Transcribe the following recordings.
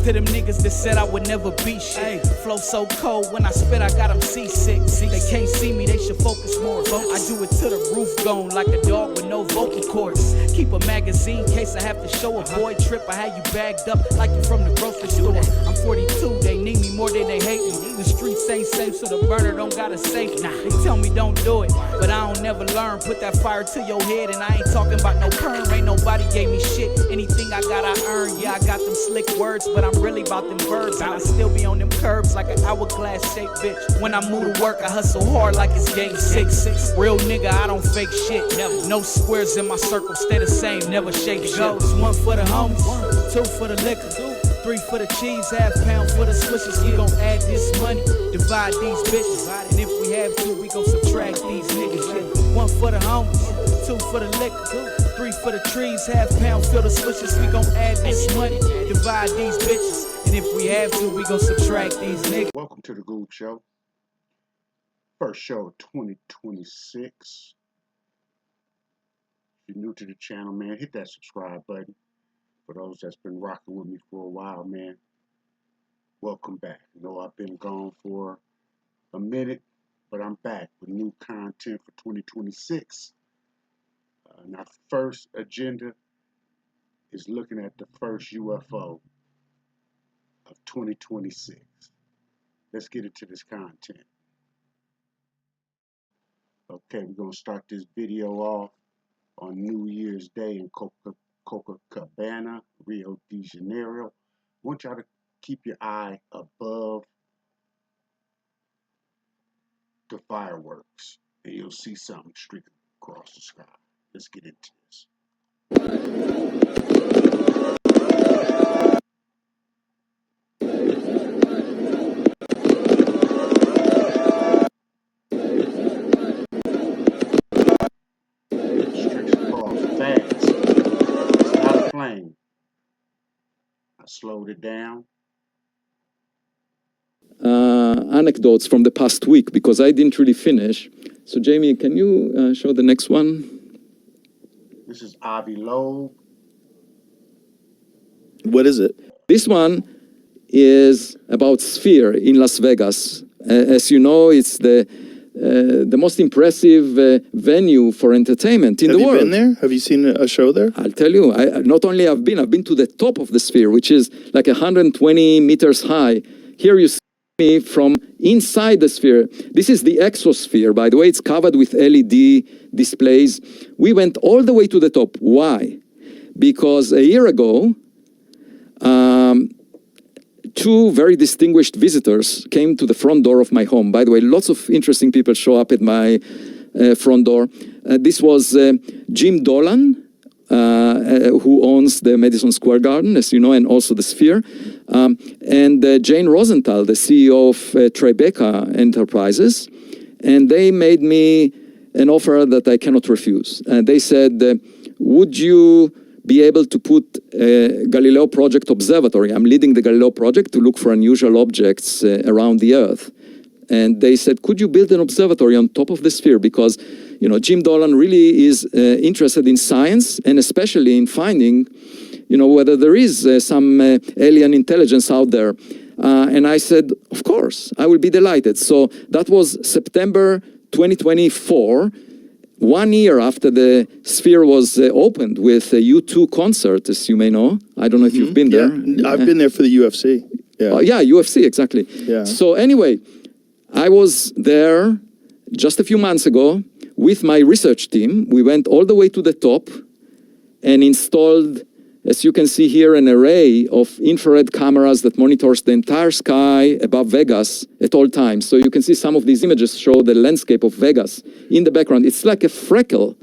to them niggas that said I would never be shit. Flow so cold, when I spit I got them seasick. They can't see me, they should focus more. I do it to the roof gone, like a dog with no vocal cords. Keep a magazine, case I have to show a boy trip. I had you bagged up like you from the grocery store. I'm 42, they need me more than they hate me. The streets ain't safe, so the burner don't got a safe. They tell me don't do it, but I don't never learn. Put that fire to your head, and I ain't talking about no perm. Ain't nobody gave me shit. Anything I got, I earned. Yeah, I got them slick words, but I'm really about them verbs. And I still be on them curbs like an hourglass shaped bitch. When I move to work, I hustle hard like it's game 6. Real nigga, I don't fake shit. No squares in my circle, stay the same, never shake shit. 1 for the homies, 2 for the liquor, 3 for the cheese, ½ for the switches. We gon' add this money, divide these bitches. And if we have to, we gon' subtract these niggas. Yeah. 1 for the homies, 2 for the liquor, 3 for the trees, ½ for the switches. We gon' add this money, divide these bitches. And if we have to, we gon' subtract these niggas. Welcome to the Loeb Show. First show of 2026. If you're new to the channel, man, hit that subscribe button. For those that's been rocking with me for a while, man, welcome back. I know I've been gone for a minute, but I'm back with new content for 2026. And our first agenda is looking at the first UFO of 2026. Let's get into this content. Okay, we're going to start this video off on New Year's Day in Copacabana, Rio de Janeiro. I want y'all to keep your eye above the fireworks, and you'll see something streaking across the sky. Let's get into this. Streaks across fast. It's not a plane. I slowed it down. Anecdotes from the past week because I didn't really finish. So Jamie, can you show the next one? This is Loeb. What is it? This one is about Sphere in Las Vegas. As you know, it's the most impressive venue for entertainment in the world. Have you been there? Have you seen a show there? I'll tell you, not only I've been to the top of the Sphere, which is like 120 meters high. Here you see me from inside the Sphere. This is the exosphere, by the way. It's covered with LED displays. We went all the way to the top. Why? Because a year ago, 2 very distinguished visitors came to the front door of my home. By the way, lots of interesting people show up at my front door. This was Jim Dolan, who owns the Madison Square Garden, as you know, and also the Sphere, and Jane Rosenthal, the CEO of Tribeca Enterprises, and they made me an offer that I cannot refuse. They said, would you be able to put a Galileo Project Observatory? I'm leading the Galileo Project to look for unusual objects around the Earth. And they said, could you build an observatory on top of the Sphere? Because, you know, Jim Dolan really is interested in science and especially in finding, you know, whether there is some alien intelligence out there. And I said, of course, I will be delighted. So that was September 2024, 1 year after the Sphere was opened with a U2 concert, as you may know. I don't know if you've been there. Yeah, I've been there for the UFC. Yeah, yeah, UFC, exactly. Yeah. So anyway, I was there just a few months ago with my research team. We went all the way to the top and installed, as you can see here, an array of infrared cameras that monitors the entire sky above Vegas at all times. So you can see some of these images show the landscape of Vegas in the background. It's like a freckle,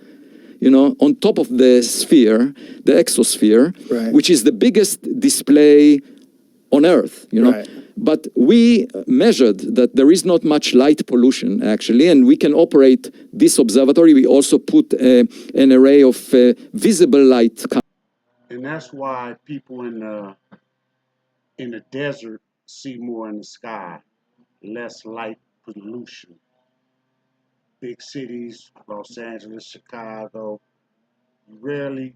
you know, on top of the Sphere, the exosphere, right, which is the biggest display on Earth, you know. Right. But we measured that there is not much light pollution, actually, and we can operate this observatory. We also put an array of visible light cameras. And that's why people in the desert see more in the sky, less light pollution. Big cities, Los Angeles, Chicago, you rarely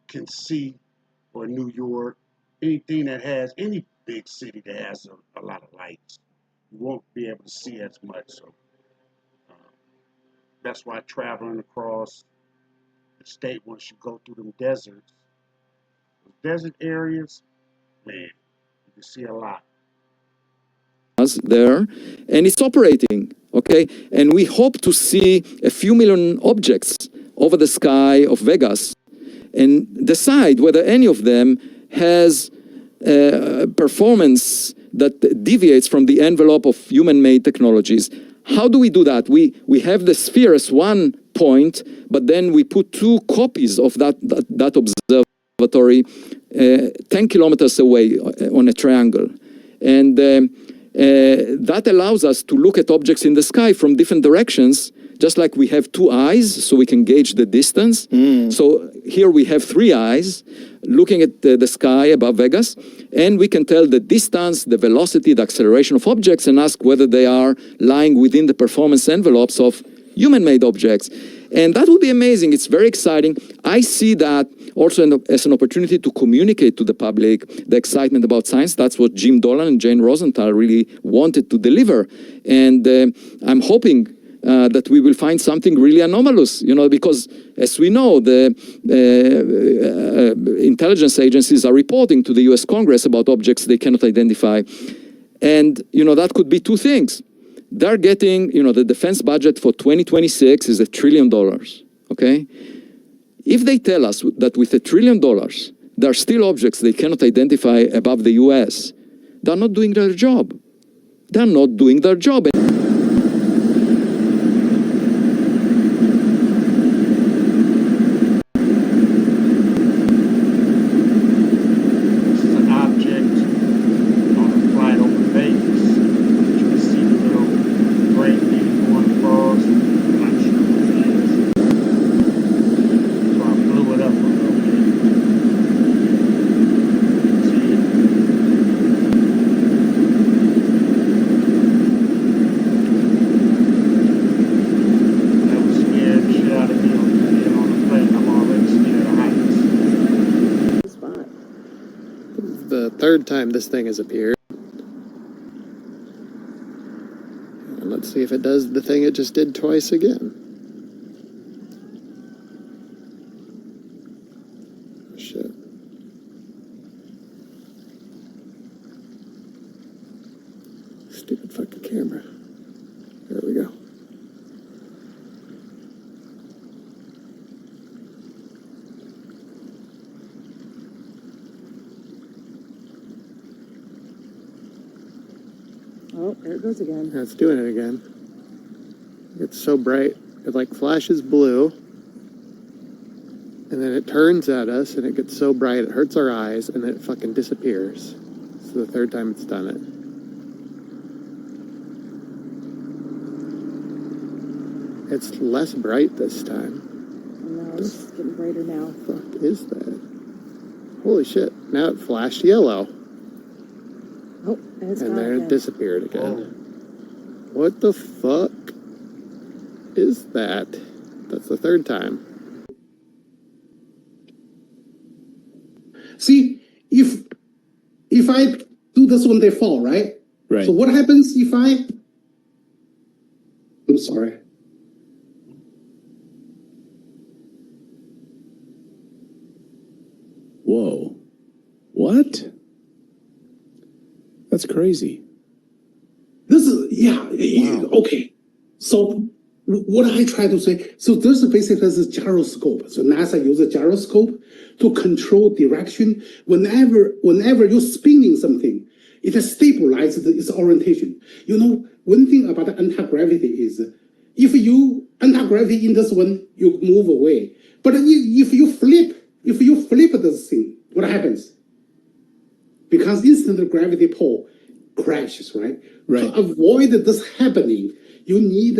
can see, or New York, anything that has any big city that has a lot of lights, you won't be able to see as much. So uh, that's why traveling across the state, once you go through them deserts, desert areas, man, you can see a lot. There, and it's operating, okay? And we hope to see a few million objects over the sky of Vegas and decide whether any of them has performance that deviates from the envelope of human-made technologies. How do we do that? We have the sphere as one point, but then we put two copies of that observatory 10 kilometers away on a triangle. And that allows us to look at objects in the sky from different directions, just like we have two eyes, so we can gauge the distance. So here we have three eyes looking at the sky above Vegas, and we can tell the distance, the velocity, the acceleration of objects, and ask whether they are lying within the performance envelopes of human-made objects. And that would be amazing. It's very exciting. I see that also as an opportunity to communicate to the public the excitement about science. That's what Jim Dolan and Jane Rosenthal really wanted to deliver. And I'm hoping that we will find something really anomalous, you know, because as we know, the intelligence agencies are reporting to the US Congress about objects they cannot identify. And, you know, that could be two things. They're getting, you know, the defense budget for 2026 is $1 trillion, okay? If they tell us that with $1 trillion, there are still objects they cannot identify above the US, they're not doing their job. They're not doing their job. The third time this thing has appeared. And let's see if it does the thing it just did twice again. Shit. Stupid fucking camera. There we go. Oh, there it goes again. Yeah, it's doing it again. It's so bright. It like flashes blue. And then it turns at us and it gets so bright it hurts our eyes and then it fucking disappears. It's the third time it's done it. It's less bright this time. No, it's getting brighter now. What the fuck is that? Holy shit. Now it flashed yellow. Oh, and it's And gone then again. it disappeared again. What the fuck is that? That's the third time. See, if I do this when they fall, right? Right. So what happens if I'm sorry. Whoa. What? That's crazy. This is, yeah, okay. So what I try to say, so there's basically this gyroscope. So NASA uses a gyroscope to control direction. Whenever you're spinning something, it stabilizes its orientation. You know, one thing about the anti-gravity is, if you anti-gravity in this one, you move away. But if you flip this thing, what happens? Because instant gravity pull crashes, right? Right. To avoid this happening, you need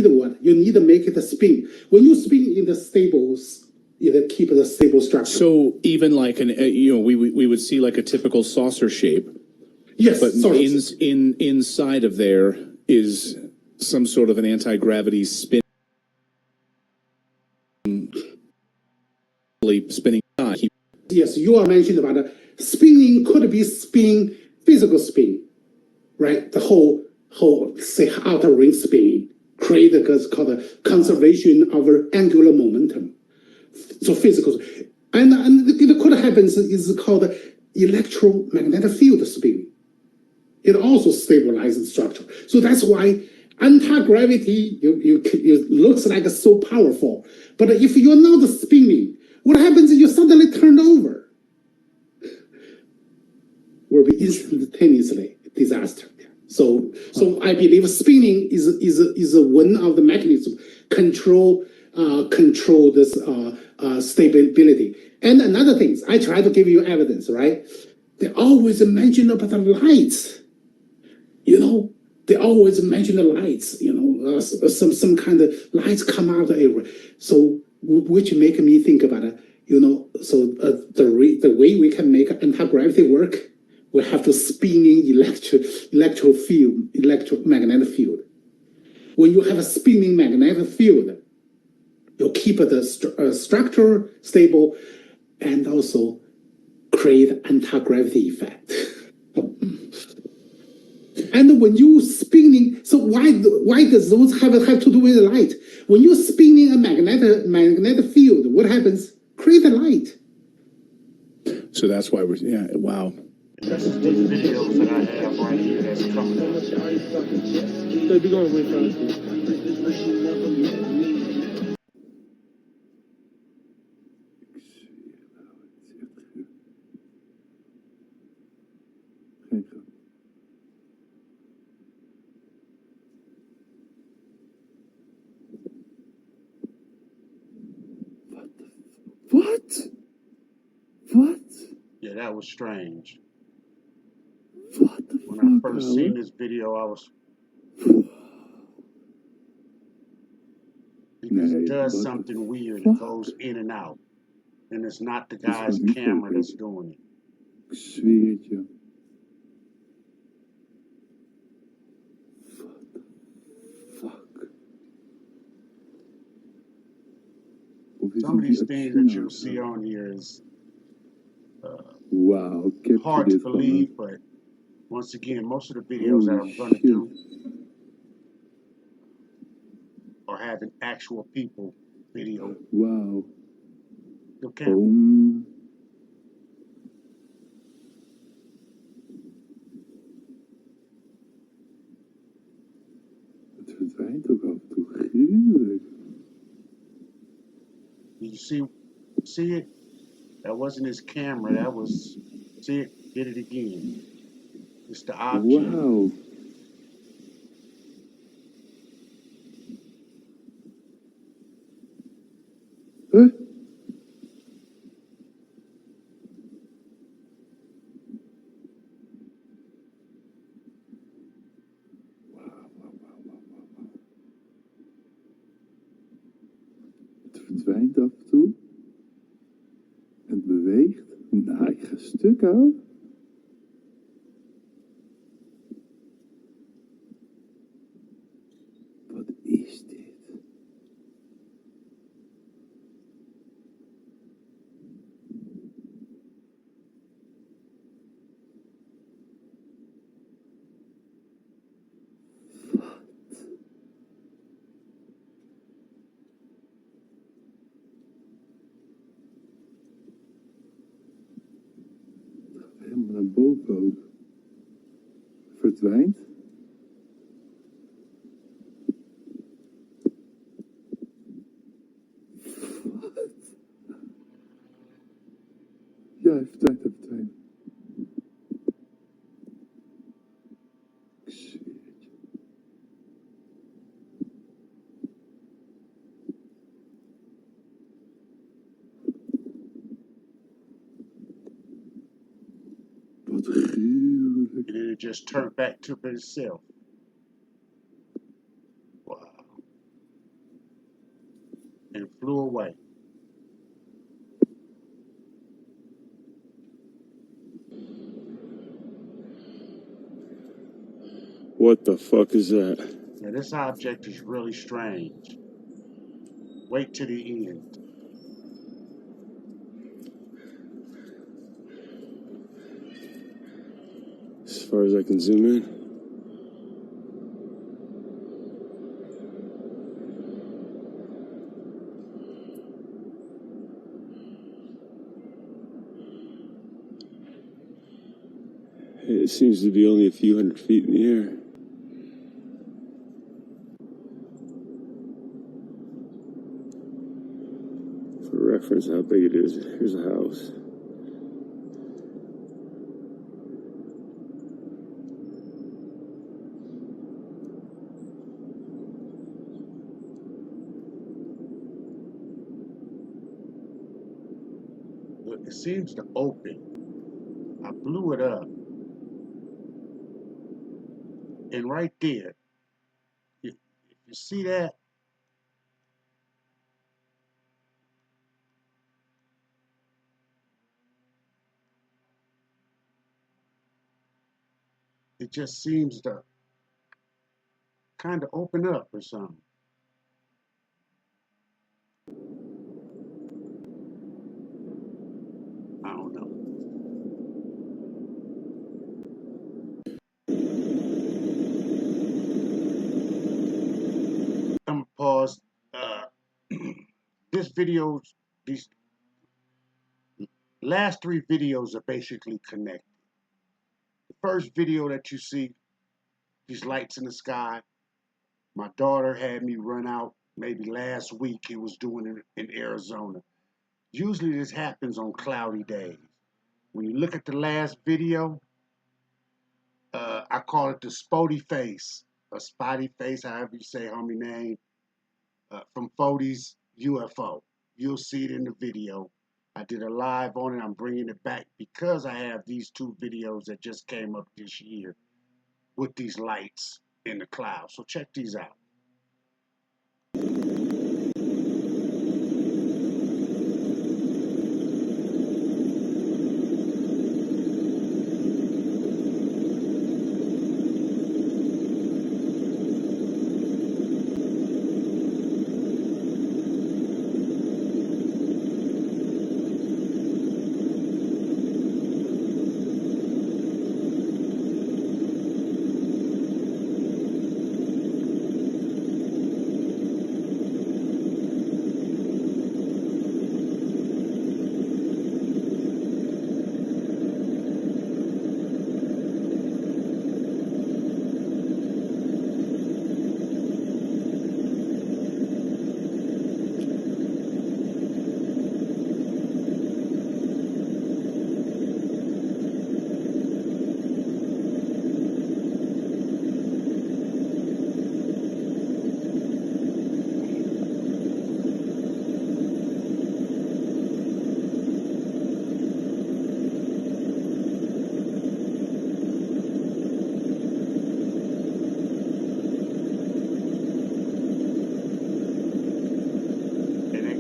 what? You need to make it a spin. When you spin in the stables, it keep the stable structure. So even like an, we would see like a typical saucer shape, Yes, but sorry. inside of there is some sort of an anti-gravity spinning Yes, you are mentioning about Spinning could be spin, physical spin, right? The whole say outer ring spinning, create what's called a conservation of angular momentum. So physical, and it could happen is called electromagnetic field spinning. It also stabilizes the structure. So that's why anti-gravity you looks like it's so powerful. But if you're not spinning, what happens is you suddenly turn over. Will be instantaneously disaster. So I believe spinning is one of the mechanisms control this stability. And another thing, I try to give you evidence, right? They always mention about the lights. They always mention the lights. Some kind of lights come out of the area. So which make me think about it. So the way we can make anti-gravity work, we have to spinning electromagnetic field. When you have a spinning magnetic field, you keep the structure stable and also create anti-gravity effect. And when you spinning, so why does those have to do with the light? When you're spinning a magnetic field, what happens? Create a light. So that's why wow. This is these videos that I have right here that's coming up. They'd be going way faster. What? What? Yeah, that was strange. What the When fuck? I first seen this video, I was. He just does something weird. It goes in and out. And it's not the guy's camera that's doing it. Ik zweer het je. Fuck. Some of these things that you'll see on here is Wow, hard to believe, but once again, most of the videos that I'm going to do are having actual people video. Wow. Your camera. Het verdwijnt ook af en toe. Gruwelijk. You see it? That wasn't his camera. That was, see it? Did it again. It's the object. Wow. Huh? Het verdwijnt af en toe. En het beweegt. Nou, ik ga stuk houden. Wat is dit? Helemaal naar boven ook. Verdwijnt. Wat? Ja, hij verdwijnt, hij verdwijnt. Ik zweer het je. Wat gruwelijk. And then it just turned back to itself. Wow. And flew away. What the fuck is that? Now this object is really strange. Wait till the end. far as I can zoom in. It seems to be only a few hundred feet in the air. For reference, how big it is, here's a house. It seems to open. I blew it up. And right there, if you see that, it just seems to kind of open up or something. I don't know. I'm gonna pause. This video, these last three videos are basically connected. The first video that you see, these lights in the sky, my daughter had me run out maybe last week. He was doing it in Arizona. Usually this happens on cloudy days. When you look at the last video, I call it the Spoety face, or Spotty face, however you say homie name, from Fody's UFO. You'll see it in the video. I did a live on it. I'm bringing it back because I have these two videos that just came up this year with these lights in the cloud. So check these out.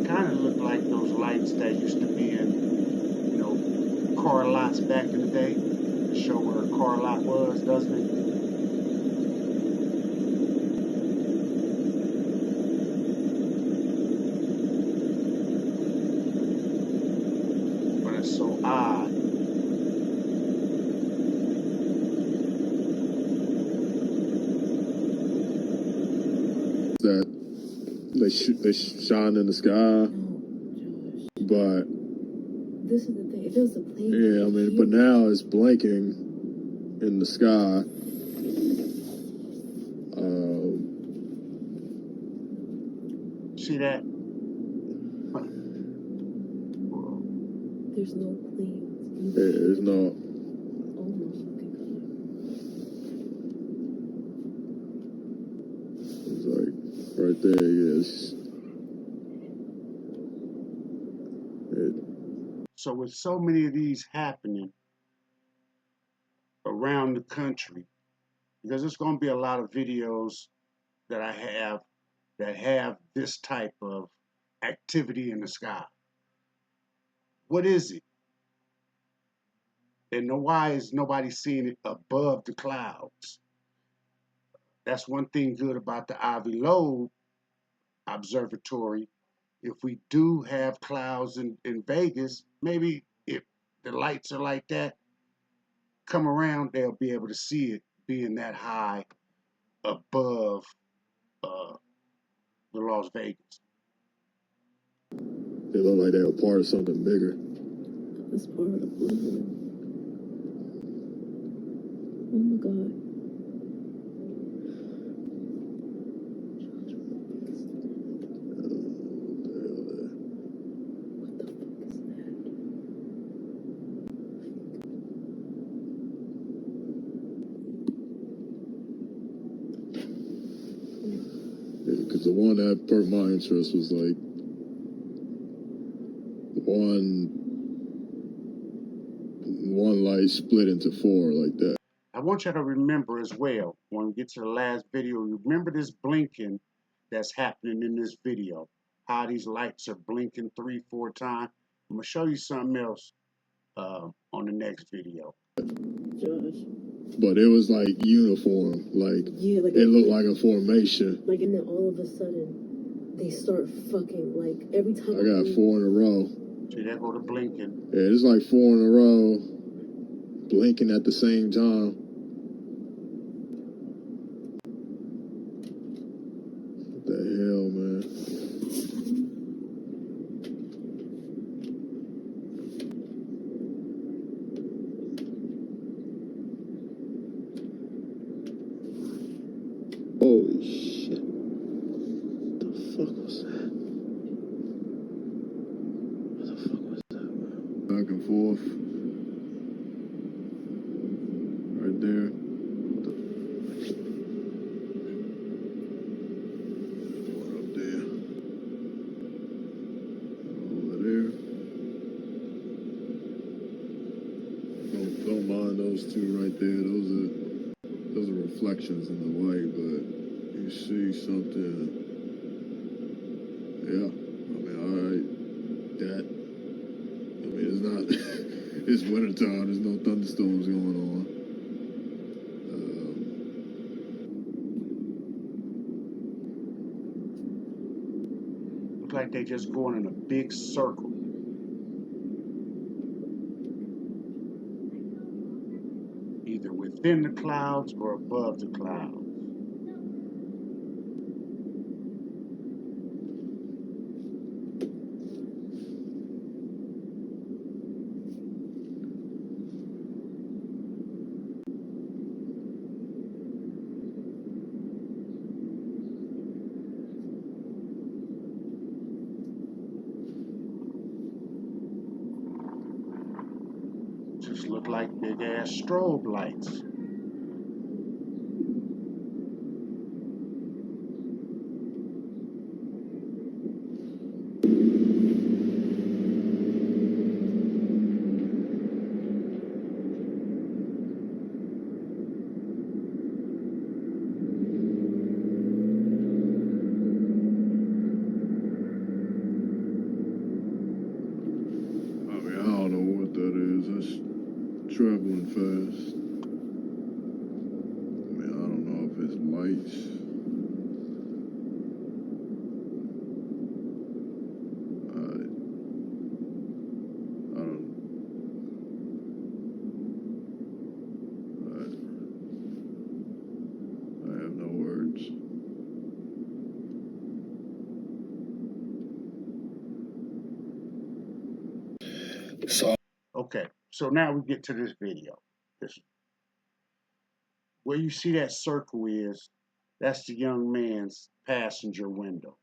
Kind of look like those lights that used to be in, car lots back in the day. To show where a car lot was, doesn't it? But it's so odd. That they shine in the sky, but This is the thing. If it was a plane, yeah, I mean, but now it's blinking in the sky. See that? there's no planes. There's no. Almost It's like right there. Yes. So with so many of these happening around the country, because there's going to be a lot of videos that I have that have this type of activity in the sky. What is it? And why is nobody seeing it above the clouds? That's one thing good about the Loeb Observatory. If we do have clouds in Vegas, maybe if the lights are like that, come around, they'll be able to see it being that high above the Las Vegas. They look like they were part of something bigger. That's part of the blueprint. Oh my god. Because the one that perked my interest was like one light split into four like that. I want you to remember as well, when we get to the last video, remember this blinking that's happening in this video. How these lights are blinking 3-4 times. I'm going to show you something else on the next video. Josh. But it was like uniform, like, Yeah, like it looked like a formation. Like, and then all of a sudden, they start fucking, like, every time. I got 4 in a row. See, there go the blinking. Yeah, it's like 4 in a row, blinking at the same time. What the hell, man? Holy shit. What the fuck was that? What the fuck was that, man? Back and forth. Right there. One up there. Over there. Don't mind those two right there. Those are reflections in the light, but you see something. Yeah. It's not, it's wintertime, there's no thunderstorms going on. Look like they just going in a big circle. Either within the clouds or above the clouds. Just look like big ass strobe lights. I don't know what that is. It's traveling fast. I don't know if it's lights. I have no words. Okay, so now we get to this video. Where you see that circle is, that's the young man's passenger window.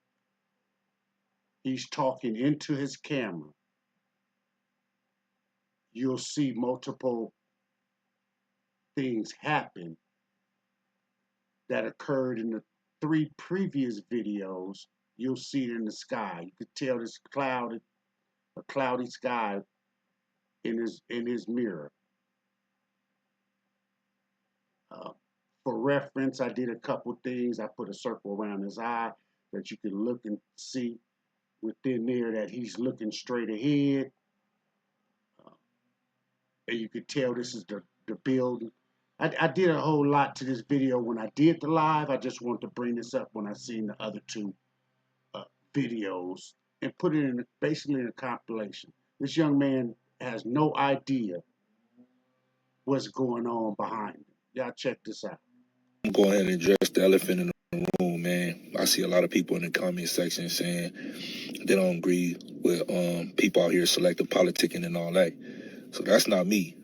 He's talking into his camera. You'll see multiple things happen that occurred in the 3 previous videos. You'll see it in the sky. You could tell this a cloudy sky in his mirror. For reference, I did a couple things. I put a circle around his eye that you can look and see within there that he's looking straight ahead. And you could tell this is the building. I did a whole lot to this video when I did the live. I just wanted to bring this up when I seen the other 2 videos and put it in basically in a compilation. This young man has no idea what's going on behind it. Y'all check this out. I'm going ahead and address the elephant in the room, man. I see a lot of people in the comment section saying they don't agree with people out here selective politicking and all that. So that's not me.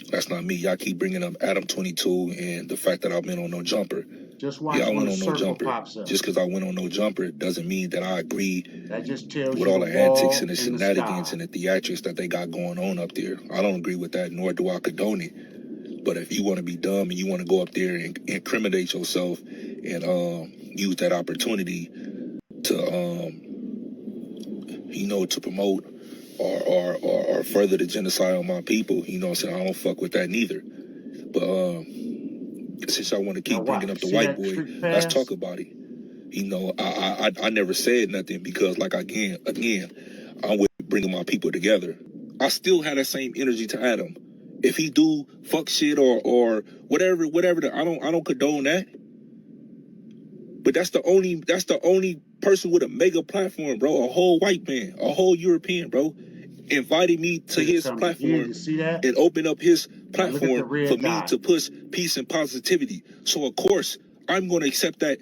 That's not me. Y'all keep bringing up Adam 22 and the fact that I've been on no jumper. Just watch Yeah, I when went a on no circle jumper. pops up. Just because I went on no jumper doesn't mean that I agree That just tells with you all the the antics wall and the in the shenanigans sky. and the theatrics that they got going on up there. I don't agree with that, nor do I condone it. But if you want to be dumb and you want to go up there and incriminate yourself and use that opportunity to to promote or further the genocide on my people, you know what I'm saying? I don't fuck with that neither. But since I want to keep bringing up the white boy, let's talk about it. You know, I never said nothing because, like, again, I'm with bringing my people together. I still have that same energy to Adam. If he do fuck shit or whatever, I don't condone that. But that's the only person with a mega platform, bro. A whole white man, a whole European, bro, invited me to his platform and opened up his platform for me to push peace and positivity. So of course I'm gonna accept that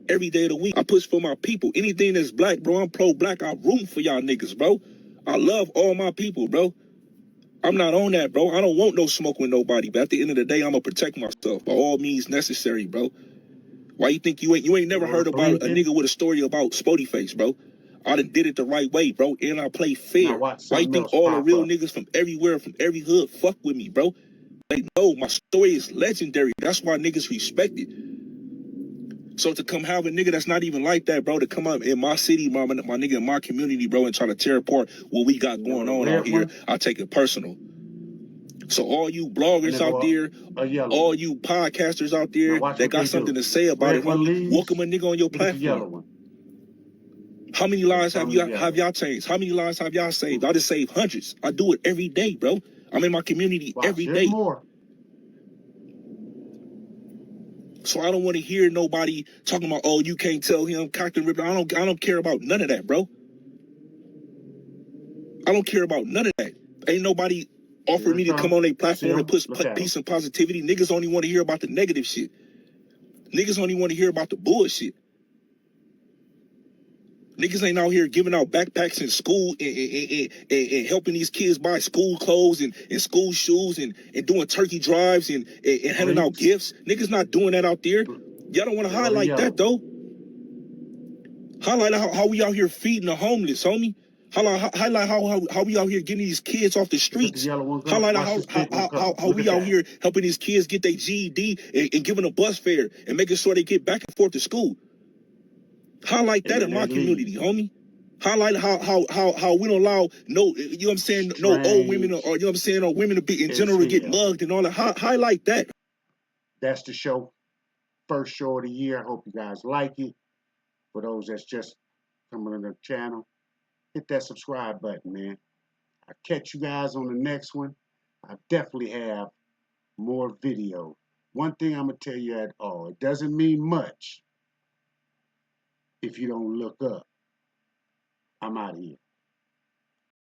every day of the week. I push for my people. Anything that's black, bro, I'm pro-black. I root for y'all niggas, bro. I love all my people, bro. I'm not on that, bro. I don't want no smoke with nobody. But at the end of the day, I'm gonna protect myself by all means necessary, bro. Why you think you ain't never heard about a nigga with a story about Spoety face, bro? I done did it the right way, bro, and I play fair. Why you think all the real niggas from everywhere, from every hood, fuck with me, bro? They know my story is legendary. That's why niggas respect it. So to come have a nigga that's not even like that, bro, to come up in my city, my nigga in my community, bro, and try to tear apart what we got going on out here, I take it personal. So all you bloggers out there, all you podcasters out there that got something to say about it, homie, welcome a nigga on your platform. How many lives have y'all changed? How many lives have y'all saved? I just saved hundreds. I do it every day, bro. I'm in my community every day. So I don't want to hear nobody talking about, oh, you can't tell him, cocked and ripped. I don't care about none of that, bro. I don't care about none of that. Ain't nobody offered me to come on their platform and push peace and positivity. Niggas only want to hear about the negative shit. Niggas only want to hear about the bullshit. Niggas ain't out here giving out backpacks in school and helping these kids buy school clothes and school shoes and doing turkey drives and handing out gifts. Niggas not doing that out there. Y'all don't want to highlight that, though. Highlight how we out here feeding the homeless, homie. Highlight how we out here getting these kids off the streets. Highlight how we out here helping these kids get their GED and giving them bus fare and making sure they get back and forth to school. Highlight that in my community, homie. Highlight how we don't allow no, you know what I'm saying, no old women or you know what I'm saying, or women to be in general to get mugged and all that. Highlight that. That's the show. First show of the year. I hope you guys like it. For those that's just coming on the channel, hit that subscribe button, man. I'll catch you guys on the next one. I definitely have more video. One thing I'm going to tell you at all, it doesn't mean much if you don't look up. I'm out of here.